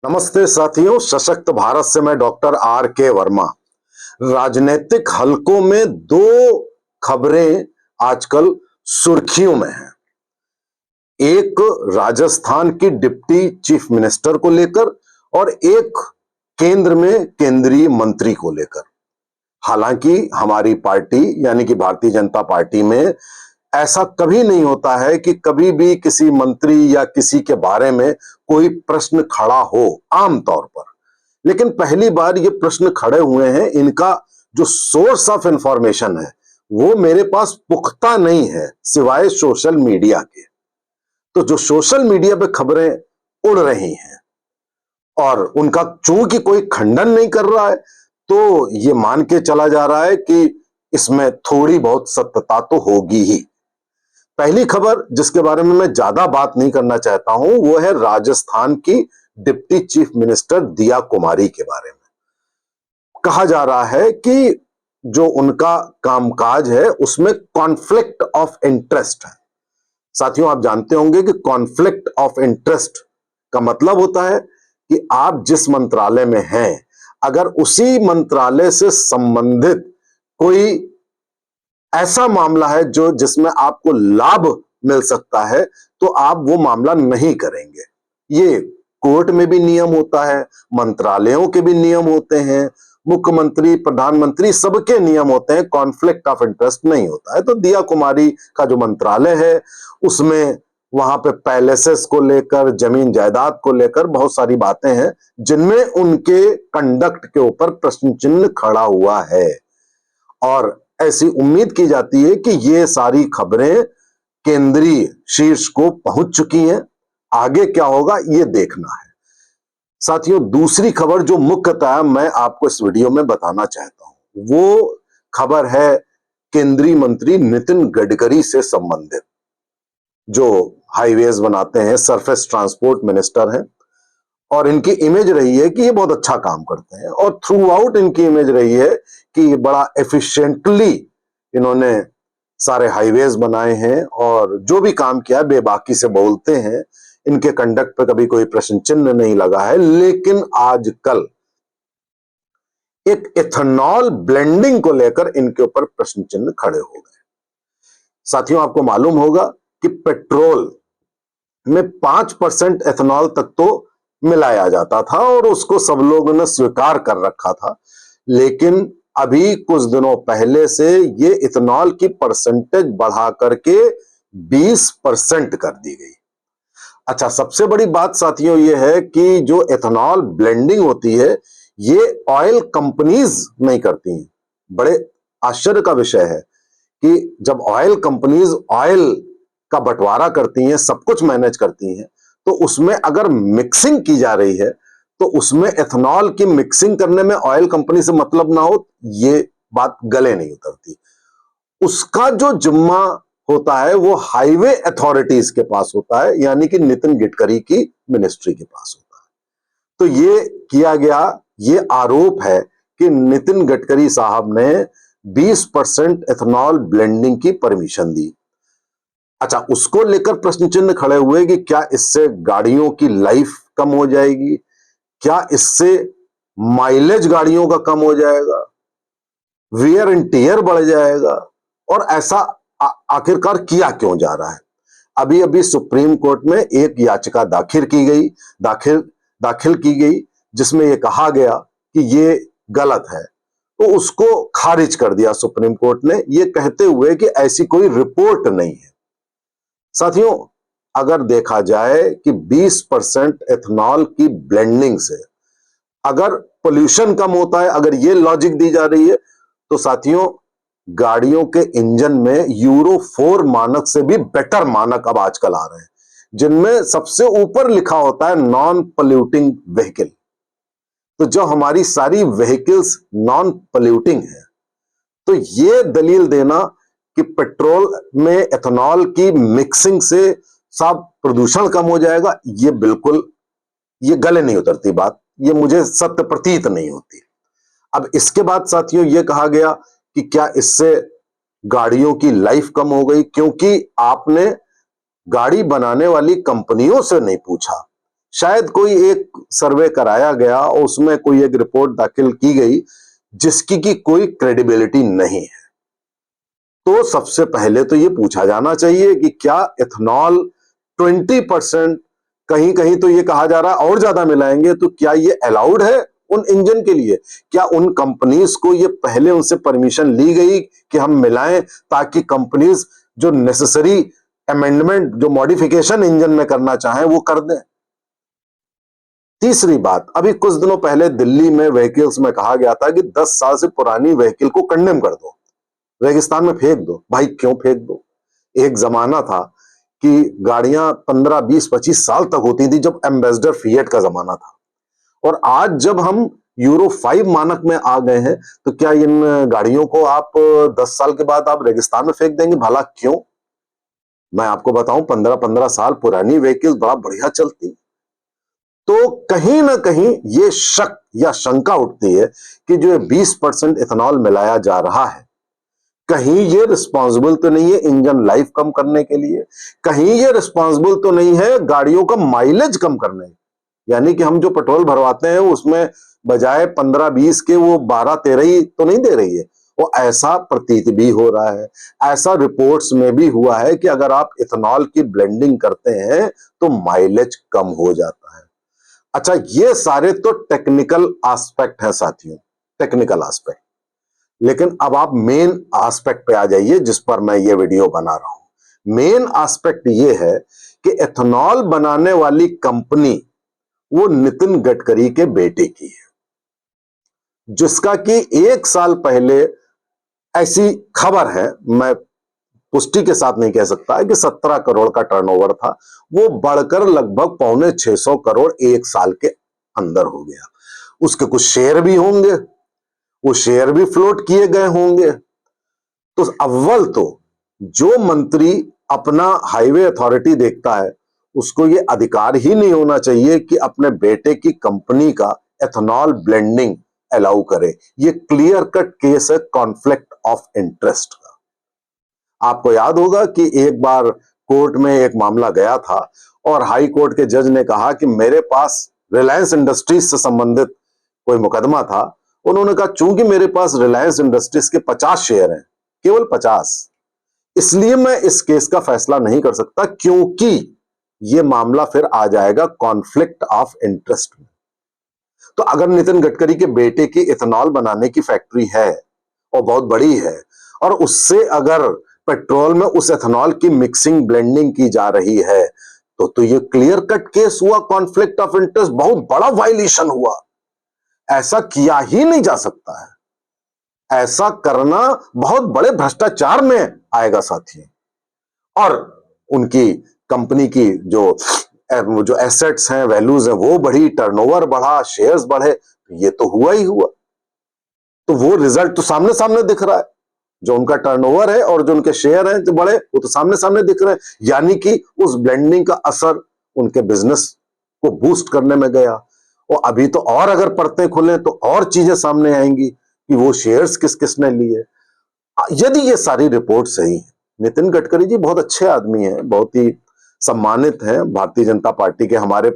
नमस्ते साथियों, सशक्त भारत से मैं डॉक्टर आर के वर्मा। राजनीतिक हलकों में दो खबरें आजकल सुर्खियों में हैं। एक राजस्थान की डिप्टी चीफ मिनिस्टर को लेकर और एक केंद्र में केंद्रीय मंत्री को लेकर। हालांकि हमारी पार्टी यानी कि भारतीय जनता पार्टी में ऐसा कभी नहीं होता है कि कभी भी किसी मंत्री या किसी के बारे में कोई प्रश्न खड़ा हो आमतौर पर। लेकिन पहली बार ये प्रश्न खड़े हुए हैं। इनका जो सोर्स ऑफ इंफॉर्मेशन है वो मेरे पास पुख्ता नहीं है सिवाय सोशल मीडिया के। तो जो सोशल मीडिया पे खबरें उड़ रही हैं और उनका चूंकि कोई खंडन नहीं कर रहा है, तो ये मान के चला जा रहा है कि इसमें थोड़ी बहुत सत्यता तो होगी ही। पहली खबर जिसके बारे में मैं ज्यादा बात नहीं करना चाहता हूं वो है राजस्थान की डिप्टी चीफ मिनिस्टर दिया कुमारी के बारे में। कहा जा रहा है कि जो उनका कामकाज है उसमें कॉन्फ्लिक्ट ऑफ इंटरेस्ट है। साथियों, आप जानते होंगे कि कॉन्फ्लिक्ट ऑफ इंटरेस्ट का मतलब होता है कि आप जिस मंत्रालय में हैं, अगर उसी मंत्रालय से संबंधित कोई ऐसा मामला है जो जिसमें आपको लाभ मिल सकता है तो आप वो मामला नहीं करेंगे। ये कोर्ट में भी नियम होता है, मंत्रालयों के भी नियम होते हैं, मुख्यमंत्री प्रधानमंत्री सबके नियम होते हैं। कॉन्फ्लिक्ट ऑफ इंटरेस्ट नहीं होता है। तो दिया कुमारी का जो मंत्रालय है उसमें वहां पे पैलेसेस को लेकर, जमीन जायदाद को लेकर बहुत सारी बातें हैं जिनमें उनके कंडक्ट के ऊपर प्रश्न चिन्ह खड़ा हुआ है। और ऐसी उम्मीद की जाती है कि ये सारी खबरें केंद्रीय शीर्ष को पहुंच चुकी हैं। आगे क्या होगा ये देखना है। साथियों, दूसरी खबर जो मुख्यतः मैं आपको इस वीडियो में बताना चाहता हूं वो खबर है केंद्रीय मंत्री नितिन गडकरी से संबंधित, जो हाईवेज बनाते हैं, सरफेस ट्रांसपोर्ट मिनिस्टर हैं। और इनकी इमेज रही है कि ये बहुत अच्छा काम करते हैं और थ्रू आउट इनकी इमेज रही है कि ये बड़ा एफिशिएंटली इन्होंने सारे हाईवेज बनाए हैं और जो भी काम किया बेबाकी से बोलते हैं। इनके कंडक्ट पे कभी कोई प्रश्न चिन्ह नहीं लगा है। लेकिन आजकल एक इथेनॉल ब्लेंडिंग को लेकर इनके ऊपर प्रश्न चिन्ह खड़े हो गए। साथियों, आपको मालूम होगा कि पेट्रोल में 5% एथेनॉल तक तो मिलाया जाता था और उसको सब लोगों ने स्वीकार कर रखा था। लेकिन अभी कुछ दिनों पहले से ये इथेनॉल की परसेंटेज बढ़ा करके 20% कर दी गई। अच्छा, सबसे बड़ी बात साथियों ये है कि जो एथेनॉल ब्लेंडिंग होती है ये ऑयल कंपनीज नहीं करती हैं। बड़े आश्चर्य का विषय है कि जब ऑयल कंपनीज ऑयल का बंटवारा करती हैं, सब कुछ मैनेज करती हैं, तो उसमें अगर मिक्सिंग की जा रही है तो उसमें एथेनॉल की मिक्सिंग करने में ऑयल कंपनी से मतलब ना हो, ये बात गले नहीं उतरती। उसका जो जिम्मा होता है वो हाईवे अथॉरिटीज के पास होता है, यानी कि नितिन गडकरी की मिनिस्ट्री के पास होता है। तो ये किया गया, ये आरोप है कि नितिन गडकरी साहब ने 20% एथेनॉल ब्लेंडिंग की परमिशन दी। अच्छा, उसको लेकर प्रश्न चिन्ह खड़े हुए कि क्या इससे गाड़ियों की लाइफ कम हो जाएगी, क्या इससे माइलेज गाड़ियों का कम हो जाएगा, वियर एंड टियर बढ़ जाएगा, और ऐसा आखिरकार किया क्यों जा रहा है। अभी अभी सुप्रीम कोर्ट में एक याचिका दाखिल की गई जिसमें यह कहा गया कि ये गलत है, तो उसको खारिज कर दिया सुप्रीम कोर्ट ने, ये कहते हुए कि ऐसी कोई रिपोर्ट नहीं है। साथियों, अगर देखा जाए कि 20% एथेनॉल की ब्लेंडिंग से अगर पोल्यूशन कम होता है, अगर ये लॉजिक दी जा रही है, तो साथियों गाड़ियों के इंजन में यूरो 4 मानक से भी बेटर मानक अब आजकल आ रहे हैं, जिनमें सबसे ऊपर लिखा होता है नॉन पोल्यूटिंग व्हीकल। तो जो हमारी सारी व्हीकल्स नॉन पोल्यूटिंग है, तो ये दलील देना कि पेट्रोल में एथेनॉल की मिक्सिंग से सब प्रदूषण कम हो जाएगा, ये बिल्कुल ये गले नहीं उतरती बात, ये मुझे सत्य प्रतीत नहीं होती। अब इसके बाद साथियों ये कहा गया कि क्या इससे गाड़ियों की लाइफ कम हो गई, क्योंकि आपने गाड़ी बनाने वाली कंपनियों से नहीं पूछा शायद कोई एक सर्वे कराया गया और उसमें कोई एक रिपोर्ट दाखिल की गई जिसकी की कोई क्रेडिबिलिटी नहीं है। तो सबसे पहले तो ये पूछा जाना चाहिए कि क्या इथेनॉल 20%, कहीं कहीं तो ये कहा जा रहा है और ज्यादा मिलाएंगे, तो क्या ये अलाउड है उन इंजन के लिए? क्या उन कंपनीज को ये पहले उनसे परमिशन ली गई कि हम मिलाएं, ताकि कंपनीज जो नेसेसरी अमेंडमेंट, जो मॉडिफिकेशन इंजन में करना चाहें वो कर दें? तीसरी बात, अभी कुछ दिनों पहले दिल्ली में व्हीकल्स में कहा गया था कि 10 साल से पुरानी व्हीकल को कंडेम कर दो, रेगिस्तान में फेंक दो। भाई क्यों फेंक दो? एक जमाना था कि गाड़ियां 15, 20, 25 साल तक होती थी, जब एम्बेसडर फिएट का जमाना था। और आज जब हम यूरो 5 मानक में आ गए हैं, तो क्या इन गाड़ियों को आप 10 साल के बाद आप रेगिस्तान में फेंक देंगे? भला क्यों? मैं आपको बताऊं, 15-15 साल पुरानी व्हीकल्स बड़ा बढ़िया चलती। तो कहीं ना कहीं ये शक या शंका उठती है कि जो 20% इथेनॉल मिलाया जा रहा है, कहीं ये रिस्पॉन्सिबल तो नहीं है इंजन लाइफ कम करने के लिए, कहीं ये रिस्पॉन्सिबल तो नहीं है गाड़ियों का माइलेज कम करने, यानी कि हम जो पेट्रोल भरवाते हैं उसमें बजाय 15-20 के वो 12-13 ही तो नहीं दे रही है। वो ऐसा प्रतीत भी हो रहा है, ऐसा रिपोर्ट्स में भी हुआ है कि अगर आप इथेनॉल की ब्लेंडिंग करते हैं तो माइलेज कम हो जाता है। अच्छा, ये सारे तो टेक्निकल एस्पेक्ट है साथियों, टेक्निकल एस्पेक्ट। लेकिन अब आप मेन एस्पेक्ट पे आ जाइए जिस पर मैं ये वीडियो बना रहा हूं। मेन एस्पेक्ट ये है कि एथेनॉल बनाने वाली कंपनी वो नितिन गडकरी के बेटे की है, जिसका कि 1 साल पहले ऐसी खबर है, मैं पुष्टि के साथ नहीं कह सकता है, कि 17 करोड़ का टर्नओवर था, वो बढ़कर लगभग 650 करोड़ 1 साल के अंदर हो गया। उसके कुछ शेयर भी होंगे, वो शेयर भी फ्लोट किए गए होंगे। तो अव्वल तो जो मंत्री अपना हाईवे अथॉरिटी देखता है, उसको ये अधिकार ही नहीं होना चाहिए कि अपने बेटे की कंपनी का एथेनॉल ब्लेंडिंग अलाउ करे। ये क्लियर कट केस है कॉन्फ्लिक्ट ऑफ इंटरेस्ट का। आपको याद होगा कि एक बार कोर्ट में एक मामला गया था और हाई कोर्ट के जज ने कहा कि मेरे पास रिलायंस इंडस्ट्रीज से संबंधित कोई मुकदमा था। उन्होंने कहा चूंकि मेरे पास रिलायंस इंडस्ट्रीज के 50 शेयर हैं, केवल 50, इसलिए मैं इस केस का फैसला नहीं कर सकता, क्योंकि यह मामला फिर आ जाएगा कॉन्फ्लिक्ट ऑफ इंटरेस्ट में। तो अगर नितिन गडकरी के बेटे की इथेनॉल बनाने की फैक्ट्री है और बहुत बड़ी है, और उससे अगर पेट्रोल में उस एथेनॉल की मिक्सिंग ब्लेंडिंग की जा रही है, तो ये क्लियर कट केस हुआ कॉन्फ्लिक्ट ऑफ इंटरेस्ट, बहुत बड़ा वायलेशन हुआ। ऐसा किया ही नहीं जा सकता है, ऐसा करना बहुत बड़े भ्रष्टाचार में आएगा साथियों। और उनकी कंपनी की जो एसेट्स हैं, वैल्यूज हैं, वो बढ़ी, टर्नओवर बढ़ा, शेयर्स बढ़े, ये तो हुआ ही हुआ। तो वो रिजल्ट तो सामने सामने दिख रहा है, जो उनका टर्नओवर है और जो उनके शेयर हैं जो बढ़े, वो तो सामने सामने दिख रहे हैं। यानी कि उस ब्लेंडिंग का असर उनके बिजनेस को बूस्ट करने में गया। और अभी तो और अगर परतें खुले तो और चीजें सामने आएंगी कि वो शेयर्स किस किसने लिए। यदि ये सारी रिपोर्ट सही है, नितिन गडकरी जी बहुत अच्छे आदमी हैं, बहुत ही सम्मानित हैं, भारतीय जनता पार्टी के हमारे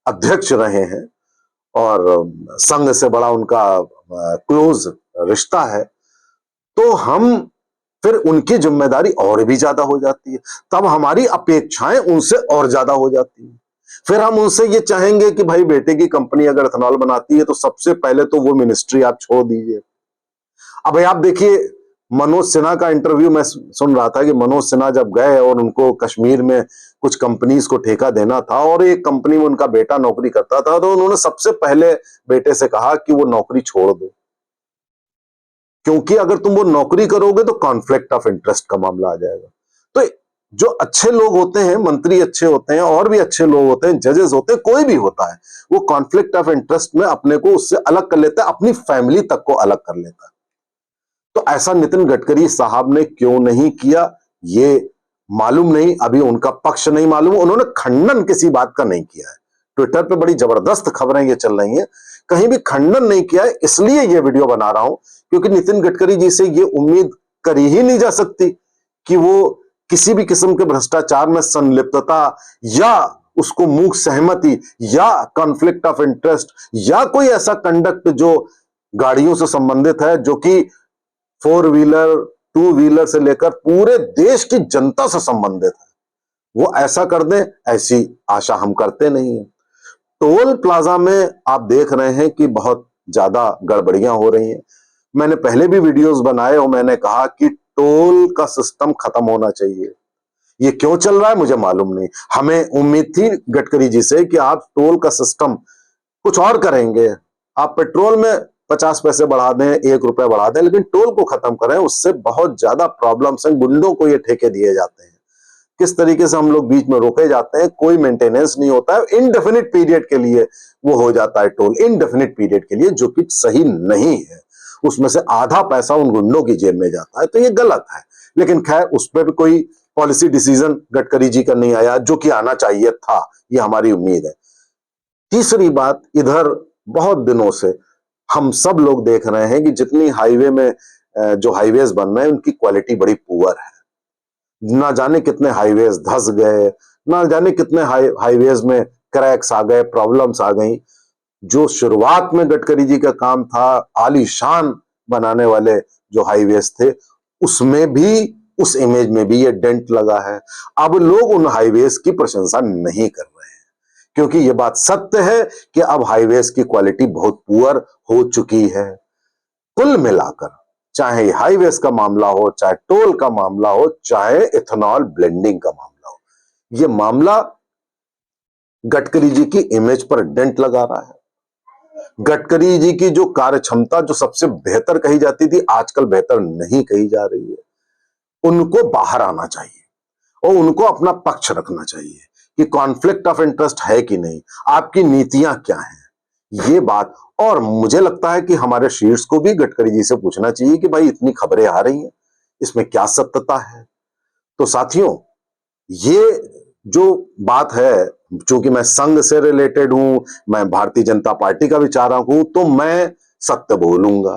अध्यक्ष रहे हैं और संघ से बड़ा उनका क्लोज रिश्ता है, तो हम फिर उनकी जिम्मेदारी और भी ज्यादा हो जाती है, तब हमारी अपेक्षाएं उनसे और ज्यादा हो जाती है। फिर हम उनसे ये चाहेंगे कि भाई बेटे की कंपनी अगर इथेनॉल बनाती है तो सबसे पहले तो वो मिनिस्ट्री आप छोड़ दीजिए। अब भाई आप देखिए, मनोज सिन्हा का इंटरव्यू मैं सुन रहा था कि मनोज सिन्हा जब गए और उनको कश्मीर में कुछ कंपनीज को ठेका देना था और एक कंपनी में उनका बेटा नौकरी करता था, तो उन्होंने सबसे पहले बेटे से कहा कि वो नौकरी छोड़ दो, क्योंकि अगर तुम वो नौकरी करोगे तो कॉन्फ्लिक्ट ऑफ इंटरेस्ट का मामला आ जाएगा। तो जो अच्छे लोग होते हैं, मंत्री अच्छे होते हैं, और भी अच्छे लोग होते हैं, जजेस होते हैं, कोई भी होता है, वो कॉन्फ्लिक्ट ऑफ इंटरेस्ट में अपने को उससे अलग कर लेता है, अपनी फैमिली तक को अलग कर लेता है। तो ऐसा नितिन गडकरी साहब ने क्यों नहीं किया, ये मालूम नहीं, अभी उनका पक्ष नहीं मालूम, उन्होंने खंडन किसी बात का नहीं किया है। ट्विटर पे बड़ी जबरदस्त खबरें ये चल रही हैं, कहीं भी खंडन नहीं किया है, इसलिए ये वीडियो बना रहा हूं, क्योंकि नितिन गडकरी जी से ये उम्मीद करी ही नहीं जा सकती कि वो किसी भी किस्म के भ्रष्टाचार में संलिप्तता या उसको मूक सहमति या कॉन्फ्लिक्ट ऑफ इंटरेस्ट या कोई ऐसा कंडक्ट जो गाड़ियों से संबंधित है, जो कि 4 व्हीलर 2 व्हीलर से लेकर पूरे देश की जनता से संबंधित है, वो ऐसा कर दें, ऐसी आशा हम करते नहीं है। टोल प्लाजा में आप देख रहे हैं कि बहुत ज्यादा गड़बड़ियां हो रही हैं। मैंने पहले भी वीडियोस बनाए और मैंने कहा कि टोल का सिस्टम खत्म होना चाहिए। ये क्यों चल रहा है मुझे मालूम नहीं। हमें उम्मीद थी गडकरी जी से कि आप टोल का सिस्टम कुछ और करेंगे, आप पेट्रोल में 50 पैसे बढ़ा दें, 1 रुपया बढ़ा दें, लेकिन टोल को खत्म करें। उससे बहुत ज्यादा प्रॉब्लम्स हैं, गुंडों को ये ठेके दिए जाते हैं, किस तरीके से हम लोग बीच में रोके जाते हैं, कोई मेंटेनेंस नहीं होता है, इनडेफिनिट पीरियड के लिए वो हो जाता है टोल, इनडेफिनिट पीरियड के लिए, जो कि सही नहीं है। उसमें से आधा पैसा उन गुंडों की जेब में जाता है, तो ये गलत है। लेकिन खैर, उस पर भी कोई पॉलिसी डिसीजन गडकरी जी का नहीं आया, जो कि आना चाहिए था, ये हमारी उम्मीद है। तीसरी बात, इधर बहुत दिनों से हम सब लोग देख रहे हैं कि जितनी हाईवे में जो हाईवेज बन रहे हैं, उनकी क्वालिटी बड़ी पुअर है। ना जाने कितने हाईवेज धस गए, ना जाने कितने हाईवेज में क्रैक्स आ गए, प्रॉब्लम्स आ गई। जो शुरुआत में गडकरी जी का काम था, आलीशान बनाने वाले जो हाईवेज थे, उसमें भी, उस इमेज में भी ये डेंट लगा है। अब लोग उन हाईवेज की प्रशंसा नहीं कर रहे हैं, क्योंकि ये बात सत्य है कि अब हाईवेज की क्वालिटी बहुत पुअर हो चुकी है। कुल मिलाकर, चाहे हाईवेज का मामला हो, चाहे टोल का मामला हो, चाहे इथेनॉल ब्लेंडिंग का मामला हो, यह मामला गडकरी जी की इमेज पर डेंट लगा रहा है। गडकरी जी की जो कार्य क्षमता, जो सबसे बेहतर कही जाती थी, आजकल बेहतर नहीं कही जा रही है। उनको बाहर आना चाहिए और उनको अपना पक्ष रखना चाहिए कि कॉन्फ्लिक्ट ऑफ इंटरेस्ट है कि नहीं, आपकी नीतियां क्या हैं, ये बात। और मुझे लगता है कि हमारे शीर्ष को भी गडकरी जी से पूछना चाहिए कि भाई, इतनी खबरें आ रही हैं, इसमें क्या सत्यता है। तो साथियों, ये जो बात है, चूंकि मैं संघ से रिलेटेड हूं, मैं भारतीय जनता पार्टी का विचारक हूं, तो मैं सत्य बोलूंगा,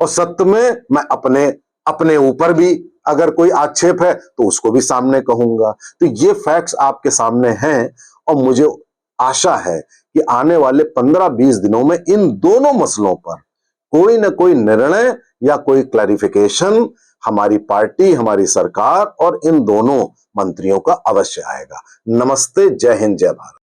और सत्य में मैं अपने अपने ऊपर भी अगर कोई आक्षेप है तो उसको भी सामने कहूंगा। तो ये फैक्ट्स आपके सामने हैं, और मुझे आशा है कि आने वाले 15-20 दिनों में इन दोनों मसलों पर कोई ना कोई निर्णय या कोई क्लैरिफिकेशन हमारी पार्टी, हमारी सरकार और इन दोनों मंत्रियों का अवश्य आएगा। नमस्ते, जय हिंद, जय भारत।